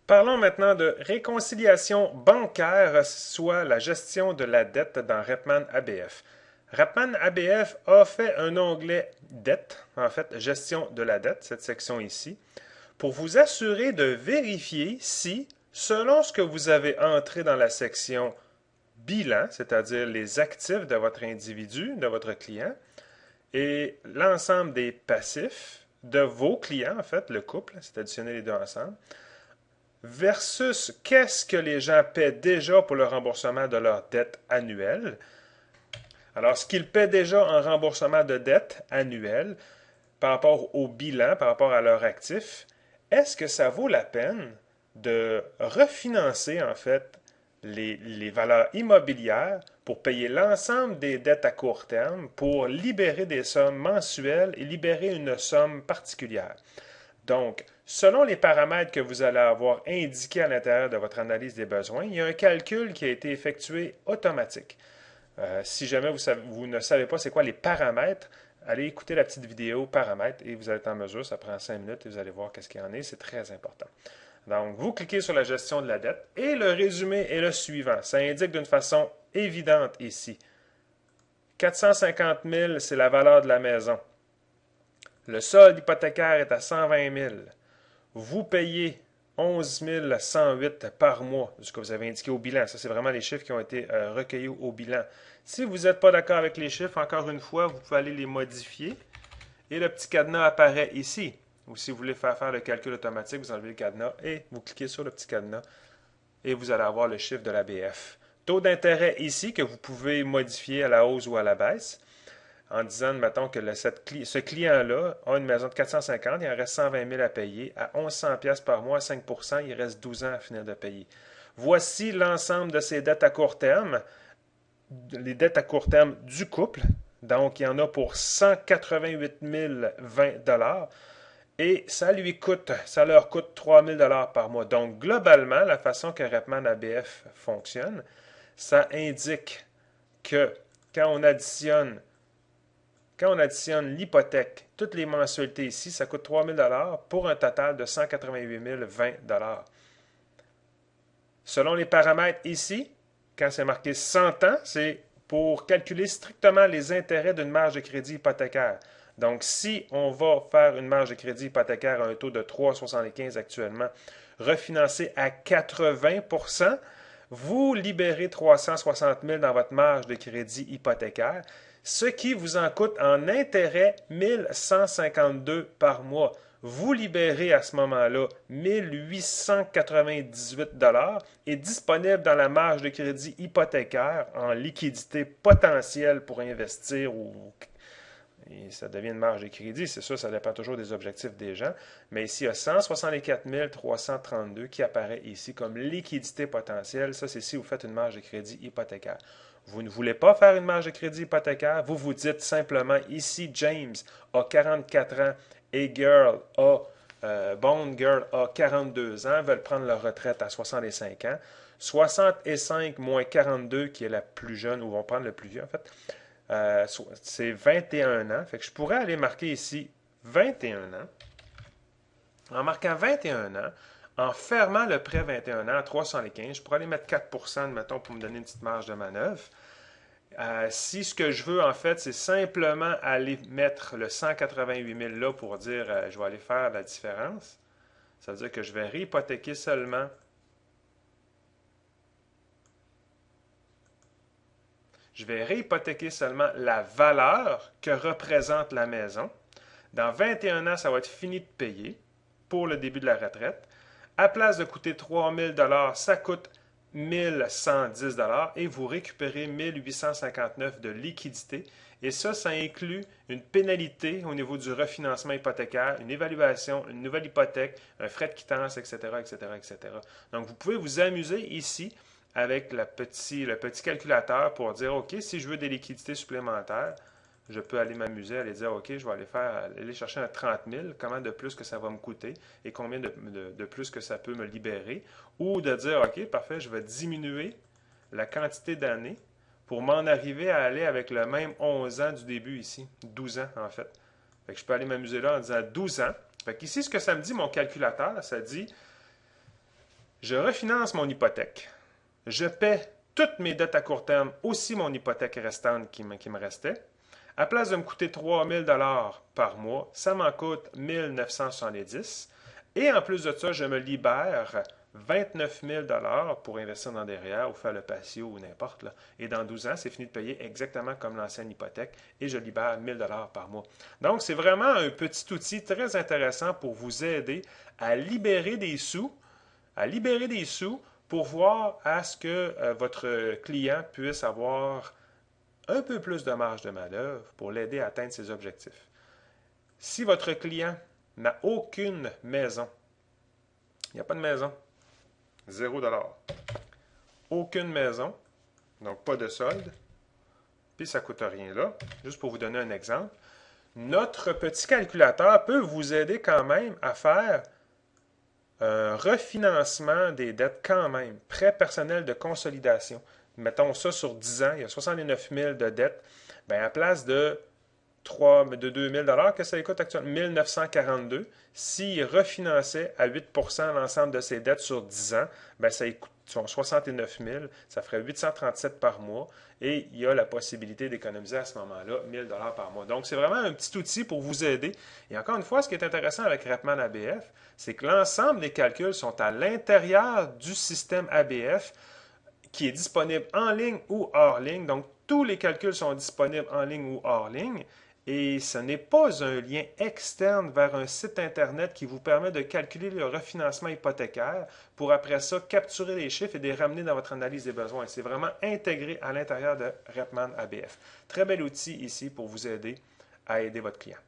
Parlons maintenant de réconciliation bancaire, soit la gestion de la dette dans Repman ABF. Repman ABF a fait un onglet dette, en fait, gestion de la dette, cette section ici, pour vous assurer de vérifier si, selon ce que vous avez entré dans la section bilan, c'est-à-dire les actifs de votre individu, de votre client, et l'ensemble des passifs de vos clients, en fait, le couple, c'est additionner les deux ensemble, versus qu'est-ce que les gens paient déjà pour le remboursement de leur dette annuelle. Alors, ce qu'ils paient déjà en remboursement de dette annuelle par rapport au bilan, par rapport à leur actif, est-ce que ça vaut la peine de refinancer, en fait, les valeurs immobilières pour payer l'ensemble des dettes à court terme, pour libérer des sommes mensuelles et libérer une somme particulière? Donc, selon les paramètres que vous allez avoir indiqués à l'intérieur de votre analyse des besoins, il y a un calcul qui a été effectué automatique. Si jamais vous ne savez pas c'est quoi les paramètres, allez écouter la petite vidéo paramètres et vous allez être en mesure, ça prend 5 minutes et vous allez voir qu'est-ce qu'il y en est, c'est très important. Donc, vous cliquez sur la gestion de la dette et le résumé est le suivant. Ça indique d'une façon évidente ici. 450 000, c'est la valeur de la maison. Le solde hypothécaire est à 120 000. Vous payez 11 108 par mois, ce que vous avez indiqué au bilan. Ça, c'est vraiment les chiffres qui ont été recueillis au bilan. Si vous n'êtes pas d'accord avec les chiffres, encore une fois, vous pouvez aller les modifier. Et le petit cadenas apparaît ici. Ou si vous voulez faire le calcul automatique, vous enlevez le cadenas et vous cliquez sur le petit cadenas et vous allez avoir le chiffre de la BF. Taux d'intérêt ici que vous pouvez modifier à la hausse ou à la baisse en disant, mettons, que ce client-là a une maison de 450, il en reste 120 000 à payer. À 1100 pièces par mois, 5 il reste 12 ans à finir de payer. Voici l'ensemble de ses dettes à court terme, les dettes à court terme du couple. Donc, il y en a pour 188 020 et ça leur coûte 3 000 par mois. Donc, globalement, la façon que Repman ABF fonctionne, ça indique que quand on additionne l'hypothèque, toutes les mensualités ici, ça coûte 3 000 pour un total de 188 020 Selon les paramètres ici, quand c'est marqué 100 ans, c'est pour calculer strictement les intérêts d'une marge de crédit hypothécaire. Donc, si on va faire une marge de crédit hypothécaire à un taux de 3,75 actuellement, refinancé à 80 vous libérez 360 000 dans votre marge de crédit hypothécaire, ce qui vous en coûte en intérêt 1152 par mois. Vous libérez à ce moment-là 1898 est disponible dans la marge de crédit hypothécaire en liquidité potentielle pour investir ou et ça devient une marge de crédit. C'est sûr, ça dépend toujours des objectifs des gens. Mais ici, il y a 164 332 qui apparaît ici comme liquidité potentielle. Ça, c'est si vous faites une marge de crédit hypothécaire. Vous ne voulez pas faire une marge de crédit hypothécaire. Vous vous dites simplement, ici, James a 44 ans et Bond Girl a 42 ans, veulent prendre leur retraite à 65 ans. 65 moins 42, qui est la plus jeune, ou vont prendre le plus vieux, en fait. C'est 21 ans. Fait que je pourrais aller marquer ici 21 ans. En marquant 21 ans, en fermant le prêt 21 ans à 315, je pourrais aller mettre 4 mettons, pour me donner une petite marge de manœuvre. Si ce que je veux, en fait, c'est simplement aller mettre le 188 000 là pour dire je vais aller faire la différence, ça veut dire que je vais réhypothéquer seulement la valeur que représente la maison. Dans 21 ans, ça va être fini de payer pour le début de la retraite. À place de coûter 3 000 ça coûte 1 110 et vous récupérez 1 859 de liquidité. Et ça inclut une pénalité au niveau du refinancement hypothécaire, une évaluation, une nouvelle hypothèque, un frais de quittance, etc., etc., etc. Donc, vous pouvez vous amuser ici avec le petit calculateur pour dire, OK, si je veux des liquidités supplémentaires, je peux aller m'amuser, aller dire, OK, je vais aller chercher un 30 000, comment de plus que ça va me coûter et combien de plus que ça peut me libérer. Ou de dire, OK, parfait, je vais diminuer la quantité d'années pour m'en arriver à aller avec le même 11 ans du début ici, 12 ans en fait. Fait que je peux aller m'amuser là en disant 12 ans. Fait qu'ici, ce que ça me dit, mon calculateur, ça dit Je refinance mon hypothèque. Je paie toutes mes dettes à court terme, aussi mon hypothèque restante qui me restait. À place de me coûter 3 000 par mois, ça m'en coûte 1 970. Et en plus de ça, je me libère 29 000 pour investir dans des REER ou faire le patio ou n'importe. Là. Et dans 12 ans, c'est fini de payer exactement comme l'ancienne hypothèque et je libère 1 000 par mois. Donc, c'est vraiment un petit outil très intéressant pour vous aider à libérer des sous, pour voir à ce que votre client puisse avoir un peu plus de marge de manœuvre pour l'aider à atteindre ses objectifs. Si votre client n'a aucune maison, il n'y a pas de maison, 0 $. Aucune maison, donc pas de solde, puis ça ne coûte rien là. Juste pour vous donner un exemple, notre petit calculateur peut vous aider quand même à faire un refinancement des dettes quand même, prêt personnel de consolidation. Mettons ça sur 10 ans, il y a 69 000 de dettes. Bien, à place de 2 000 que ça coûte actuellement, 1 942, s'il refinançait à 8 l'ensemble de ses dettes sur 10 ans, bien, ça coûte 69 000, ça ferait 837 par mois et il y a la possibilité d'économiser à ce moment-là 1 000 par mois. Donc, c'est vraiment un petit outil pour vous aider. Et encore une fois, ce qui est intéressant avec Repman ABF, c'est que l'ensemble des calculs sont à l'intérieur du système ABF qui est disponible en ligne ou hors ligne. Donc, tous les calculs sont disponibles en ligne ou hors ligne. Et ce n'est pas un lien externe vers un site Internet qui vous permet de calculer le refinancement hypothécaire pour après ça capturer les chiffres et les ramener dans votre analyse des besoins. C'est vraiment intégré à l'intérieur de Repman ABF. Très bel outil ici pour vous aider à aider votre client.